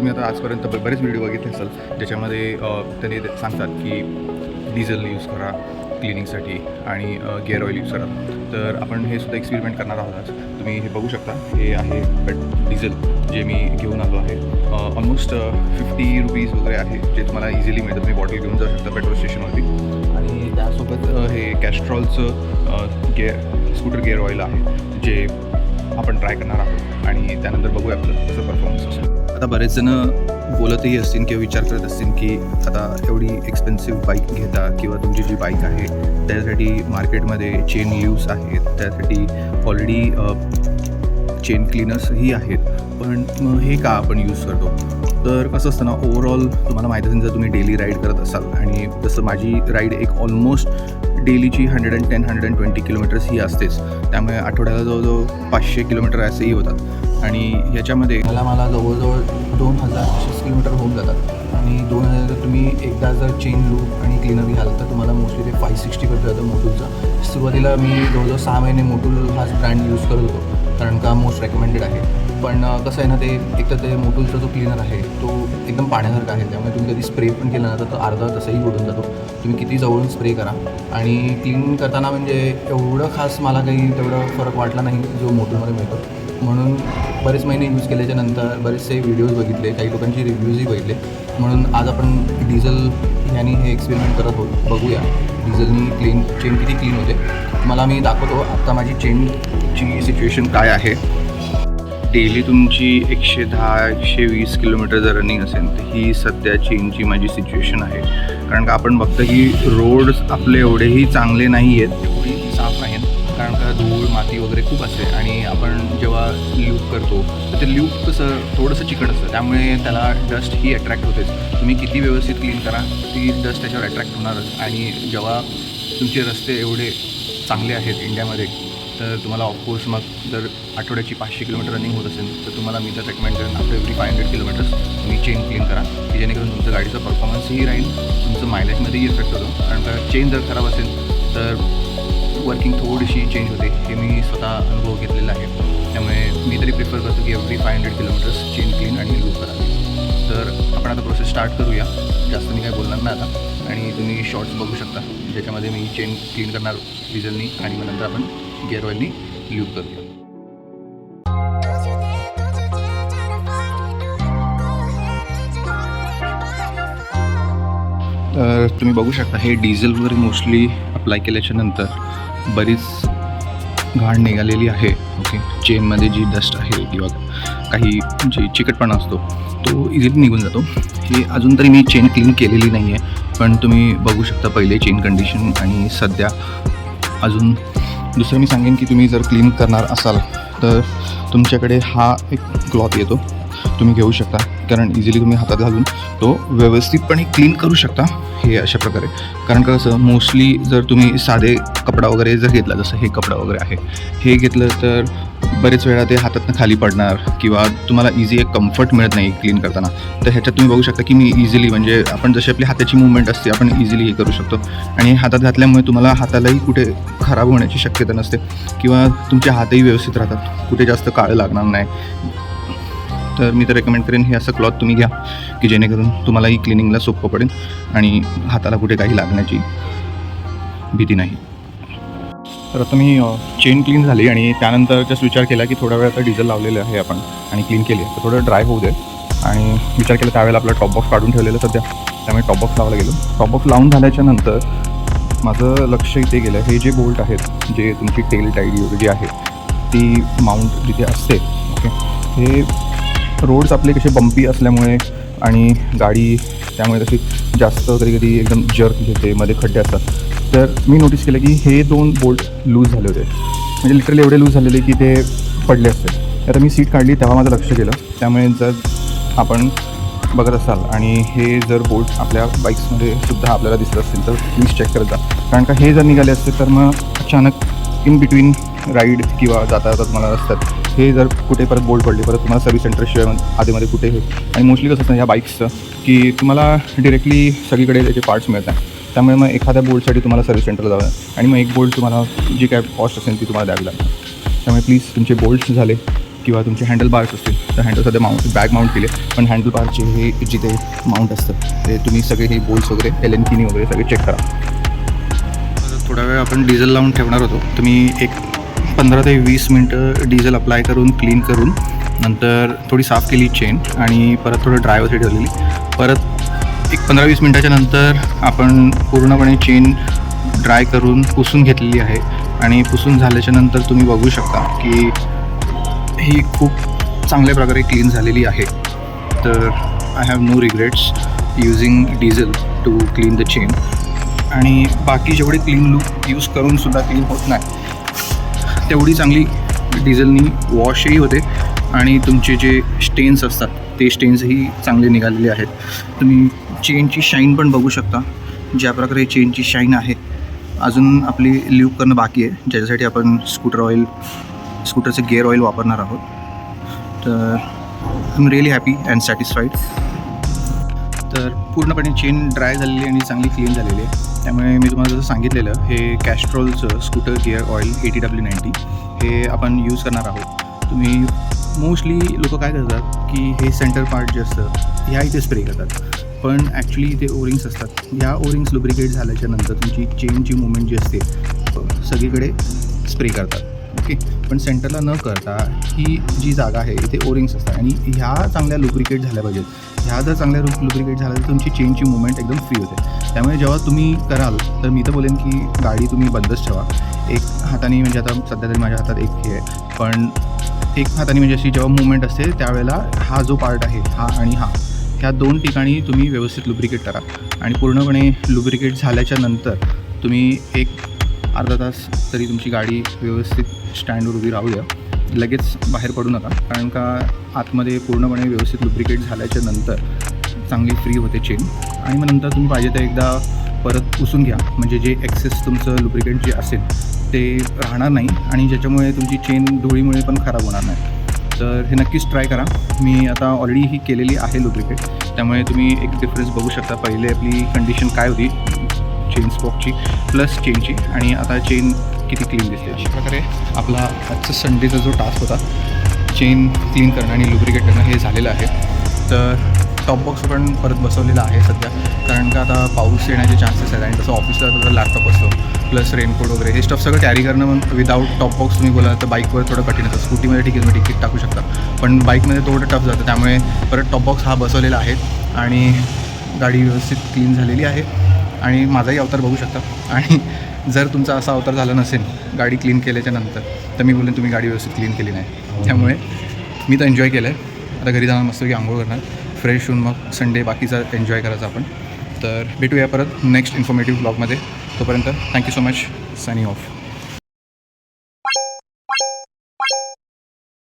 तुम्ही आता आजपर्यंत बरेच व्हिडिओ बघितले असाल ज्याच्यामध्ये त्यांनी सांगतात की डिझेल यूज करा क्लिनिंगसाठी आणि गिअर ऑइल यूज करा. तर आपण हे सुद्धा एक्सपेरिमेंट करणार आहोत आज. तुम्ही हे बघू शकता, हे आहे डिझेल जे मी घेऊन आलो आहे. ऑलमोस्ट 50 रुपीज वगैरे आहे, जे तुम्हाला इझिली मिळतं. तुम्ही बॉटल घेऊन जाऊ शकता पेट्रोल स्टेशनवरती. आणि त्यासोबत हे कॅस्ट्रॉलचं स्कूटर गिअर ऑइल आहे, जे आपण ट्राय करणार आहोत आणि त्यानंतर बघूया आपलं कसं परफॉर्मन्स असेल. आता बरेच जण बोलतही असतील किंवा विचार करत असतील की आता एवढी एक्सपेन्सिव्ह बाईक घेता किंवा तुमची जी बाईक आहे त्यासाठी मार्केटमध्ये चेन लीव्स आहेत, त्यासाठी ऑलरेडी चेन क्लीनर्सही आहेत, पण मग हे का आपण यूज करतो? तर कसं असतं ना, ओव्हरऑल तुम्हाला माहीत असेल जर तुम्ही डेली राईड करत असाल, आणि जसं माझी राईड एक ऑलमोस्ट डेलीची 110-120 किलोमीटर्स ही असतेच, त्यामुळे आठवड्याला जवळजवळ 500 किलोमीटर असेही होतात. आणि ह्याच्यामध्ये मला जवळजवळ 2000 किलोमीटर होऊन जातात. आणि 2000 जर तुम्ही एकदा जर चेन लूप आणि क्लीनर घ्याल तर तुम्हाला मोस्टली ते 560 करत जातं मोटूलचं. सुरुवातीला मी जवळजवळ 6 महिने मोटूल हाच ब्रँड यूज करत होतो, कारण का मोस्ट रेकमेंडेड आहे. पण कसं आहे ना, ते एकतर ते मोटूलचा जो क्लीनर आहे तो एकदम पाण्यासारखा आहे, त्यामुळे तुम्ही कधी स्प्रे पण केला ना तर तो अर्धा तसंही बुडून जातो. तुम्ही किती जवळून स्प्रे करा. आणि क्लीन करताना म्हणजे एवढं खास मला काही तेवढं फरक वाटला नाही जो मोटूलमध्ये मिळतो. म्हणून बरेच महिने यूज केल्याच्या नंतर बरेचसे व्हिडिओज बघितले, काही लोकांची रिव्ह्यूजही बघितले. म्हणून आज आपण डिझेल ह्यानी हे एक्सपेरिमेंट करत आहोत. बघूया डिझेलनी चेन किती क्लीन होते. मला मी दाखवतो आत्ता माझी चेनची सिच्युएशन काय आहे. डेली तुमची 110-120 किलोमीटर जर रनिंग असेल तर ही सध्या चेनची माझी सिच्युएशन आहे. कारण का आपण बघतो की रोड्स आपले एवढेही चांगले नाही आहेत, एवढी साफ नाहीत, कारण का धूळ माती वगैरे खूप असते. आणि आपण जेव्हा लूप करतो तर ते लूप कसं थोडंसं चिकट असतं, त्यामुळे त्याला डस्ट ही अट्रॅक्ट होतेच. तुम्ही किती व्यवस्थित क्लीन करा, ती डस्ट त्याच्यावर अट्रॅक्ट होणारच. आणि जेव्हा तुमचे रस्ते एवढे चांगले आहेत इंडियामध्ये, तर तुम्हाला ऑफकोर्स मग जर आठवड्याची 500 किलोमीटर रनिंग होत असेल तर तुम्हाला मी तर रेकमेंड करेन आफ्टर एव्हरी 500 किलोमीटर्स तुम्ही चेन क्लीन करा, की जेणेकरून तुमचं गाडीचा परफॉर्मन्सही राहील, तुमचं मायलेजमध्येही इफेक्ट होतो. कारण का चेन जर खराब असेल तर वर्किंग थोडीशी चेंज होते, हे मी स्वतः अनुभव घेतलेला आहे. त्यामुळे मी तरी प्रिफर करतो की एव्हरी 500 किलोमीटर्स चेन क्लीन आणि लूप करा. तर आपण आता प्रोसेस स्टार्ट करूया. जास्त मी काय बोलणार नाही आता. आणि तुम्ही शॉर्ट्स बघू शकता ज्याच्यामध्ये मी चेन क्लीन करणार डिझेलनी, आणि मग नंतर आपण गिअर ऑइलनी लूप करूया. तर तुम्ही बघू शकता हे डिझेल वगैरे मोस्टली अप्लाय केल्याच्या नंतर बरीच घाण निघालेली आहे. ओके, चेनमध्ये जी डस्ट आहे किंवा काही जी चिकटपणा असतो तो इझिली निघून जातो. हे अजून तरी मी चेन क्लीन केलेली नाही आहे, पण तुम्ही बघू शकता पहिले चेन कंडिशन आणि सध्या. अजून दुसरं मी सांगेन की तुम्ही जर क्लीन करणार असाल तर तुमच्याकडे हा एक क्लॉथ येतो, तुम्ही घेऊ शकता, कारण इझिली तुम्ही हातात घालून तो व्यवस्थितपणे क्लीन करू शकता. हे अशा प्रकारे, कारण का कसं मोस्टली जर तुम्ही साधे कपडा वगैरे जर घेतला, जसं हे कपडा वगैरे आहे, हे घेतलं तर बरेच वेळा ते हातातनं खाली पडणार किंवा तुम्हाला इझी एक कम्फर्ट मिळत नाही क्लीन करताना. तर ह्याच्यात तुम्ही बघू शकता की मी इझिली, म्हणजे आपण जशी आपली हाताची मूवमेंट असते आपण इझिली हे करू शकतो. आणि हातात घातल्यामुळे तुम्हाला हातालाही कुठे खराब होण्याची शक्यता नसते किंवा तुमचे हातही व्यवस्थित राहतात, कुठे जास्त काळं लागणार नाही. तर मी तर रेकमेंड करेन हे असं क्लॉथ तुम्ही घ्या, की जेणेकरून तुम्हालाही क्लिनिंगला सोपं पडेल आणि हाताला कुठे काही लागण्याची भीती नाही. तर आता मी चेन क्लीन झाली आणि त्यानंतर जस्ट विचार केला की थोडा वेळ आता डिझेल लावलेलं आहे आपण आणि क्लीन केली, तर थोडं ड्राय होऊ दे. आणि विचार केला त्यावेळेला आपला टॉप बॉक्स काढून ठेवलेलं सध्या, त्यामुळे टॉप बॉक्स लावायला गेलो. टॉप बॉक्स लावून झाल्याच्या नंतर माझं लक्ष इथे गेलं, हे जे बोल्ट आहेत जे तुमची टेल टाईड वगैरे जी आहे ती माउंट जिथे असते. ओके, हे रोड्स आपले कसे बम्पी असल्यामुळे आणि गाडी त्यामुळे तशी जास्त कधी कधी एकदम जर्क घेते, मध्ये खड्डे असतात. तर मी नोटीस केलं की हे 2 बोल्ट लूज झाले होते, म्हणजे लिटरली एवढे लूज झालेले की ते पडले असते. आता मी सीट काढली तेव्हा माझं लक्ष गेलं. त्यामुळे जर आपण बघत असाल आणि हे जर बोल्ट आपल्या बाईक्समध्ये सुद्धा आपल्याला दिसत असतील तर प्लीज चेक करत जा, कारण का हे जर निघाले असते तर मग अचानक इन बिटवीन राईड किंवा जाता जाता तुम्हाला रस्त्यात हे जर कुठे परत बोल्ट पडले, परत तुम्हाला सर्व्हिस सेंटरशिवाय आधीमध्ये कुठे हे. आणि मोस्टली कसं असतं ह्या बाईक्सचं की तुम्हाला डिरेक्टली सगळीकडे त्याचे पार्ट्स मिळत नाही, त्यामुळे मग एखाद्या बोल्टसाठी तुम्हाला सर्व्हिस सेंटरला जावं आणि मग एक बोल्ट तुम्हाला जी काय कॉस्ट असेल ती तुम्हाला द्यावी लागते. त्यामुळे प्लीज तुमचे बोल्ट्स झाले किंवा तुमचे हँडल बार्स असतील तर हँडल सध्या बॅग माउंट केले, पण हँडल बारचे हे जिथे माउंट असतं ते तुम्ही सगळे हे बोल्स वगैरे एल किनी वगैरे सगळे चेक करा. थोडा वेळ आपण डिझेल लावून ठेवणार होतो, तुम्ही एक 15 ते 20 मिनटं डिझेल अप्लाय करून क्लीन करून नंतर थोडी साफ केली चेन आणि परत थोडं ड्रायवरसाठी ठेवलेली. परत एक 15-20 मिनटाच्या नंतर आपण पूर्णपणे चेन ड्राय करून पुसून घेतलेली आहे आणि पुसून झाल्याच्या नंतर तुम्ही बघू शकता की ही खूप चांगल्या प्रकारे क्लीन झालेली आहे. तर I have no regrets using diesel to clean the chain. आणि बाकी जेवढे क्लीन लूक यूज करूनसुद्धा क्लीन होत नाही तेवढी चांगली डिझेलनी वॉशही होते आणि तुमचे जे स्टेन्स असतात ते स्टेन्सही चांगले निघालेले आहेत. तुम्ही चेनची शाईन पण बघू शकता, ज्या प्रकारे चेनची शाईन आहे. अजून आपली ल्यूक करणं बाकी आहे, ज्याच्यासाठी आपण स्कूटरचं गिअर ऑइल वापरणार आहोत. तर I am really happy and satisfied. तर पूर्णपणे चेन ड्राय झालेली आणि चांगली क्लीन झालेली आहे. त्यामुळे मी तुम्हाला जसं सांगितलेलं हे कॅस्ट्रॉलचं स्कूटर गिअर ऑइल 80W90 हे आपण यूज करणार आहोत. तुम्ही मोस्टली लोक काय करतात की हे सेंटर पार्ट जे असतं ह्या इथे स्प्रे करतात, पण ॲक्च्युली इथे ओरिंग्स असतात. ह्या ओरिंग्स लुब्रिकेट झाल्याच्या नंतर तुमची चेनची मुवमेंट जी असते सगळीकडे स्प्रे करतात. ओके, पण सेंटरला न करता ही जी जागा आहे इथे ओरिंग्स असतात आणि ह्या चांगल्या लुब्रिकेट झाल्या पाहिजेत. ह्या जर चांगल्या लुब्रिकेट झाल्या तर तुमची चेनची मुवमेंट एकदम फ्री होते. त्यामुळे जेव्हा तुम्ही कराल तर मी तर बोलेन की गाडी तुम्ही बंदच ठेवा. एक हाताने म्हणजे आता सध्या तरी माझ्या हातात एक हे आहे, पण एक हाताने म्हणजे अशी जेव्हा मुवमेंट असते त्यावेळेला हा जो पार्ट आहे हा आणि ह्या दोन ठिकाणी तुम्ही व्यवस्थित लुब्रिकेट करा. आणि पूर्णपणे लुब्रिकेट झाल्याच्या नंतर तुम्ही एक अर्धा तास तरी तुमची गाडी व्यवस्थित स्टँडवर उभी राहू द्या. लगेच बाहेर पडू नका, कारण का आतमध्ये पूर्णपणे व्यवस्थित लुब्रिकेट झाल्याच्या नंतर चांगली फ्री होते चेन. आणि मग नंतर तुम्ही पाहिजे तर एकदा परत पुसून घ्या, म्हणजे जे एक्सेस तुमचं लुब्रिकेट जे असेल ते राहणार नाही आणि ज्याच्यामुळे तुमची चेन धुळीमुळे पण खराब होणार नाही. तर हे नक्कीच ट्राय करा. मी आता ऑलरेडी ही केलेली आहे लुब्रिकेट, त्यामुळे तुम्ही एक डिफरन्स बघू शकता. पहिले आपली कंडिशन काय होती चेन स्पॉकची प्लस चेनची, आणि आता चेन किती क्लीन दिसते. अशा प्रकारे आपला आजचा संडेचा जो टास्क होता चेन क्लीन करणं आणि लुब्रिकेट करणं हे झालेलं आहे. तर टॉप बॉक्स पण परत बसवलेला आहे सध्या, कारण का आता पाऊस येण्याचे चान्सेस आहेत आणि तसं ऑफिसला थोडा लॅपटॉप असतो प्लस रेनकोट वगैरे हे स्टफ सगळं कॅरी करणं. मग विदाऊट टॉप बॉक्स तुम्ही बोला तर बाईकवर थोडं कठीण होतं. स्कूटीमध्ये ठीक आहे तुम्ही तिकीट टाकू शकता, पण बाईकमध्ये थोडं टफ जातं. त्यामुळे परत टॉप बॉक्स हा बसवलेला आहे आणि गाडी व्यवस्थित क्लीन झालेली आहे. आणि माझाही अवतार बघू शकता. आणि जर तुमचा असा अवतार झाला नसेल गाडी क्लीन केल्याच्या नंतर तर मी बोलेन तुम्ही गाडी व्यवस्थित क्लीन केली नाही. त्यामुळे मी तर एन्जॉय केलं आहे. आता घरी जाणार मस्तपैकी आंघोळ करणार, फ्रेश होऊन मग संडे बाकीचा एन्जॉय करायचा आपण. तर भेटूया परत नेक्स्ट इन्फॉर्मेटिव्ह ब्लॉगमध्ये. तोपर्यंत thank you so much. Signing off.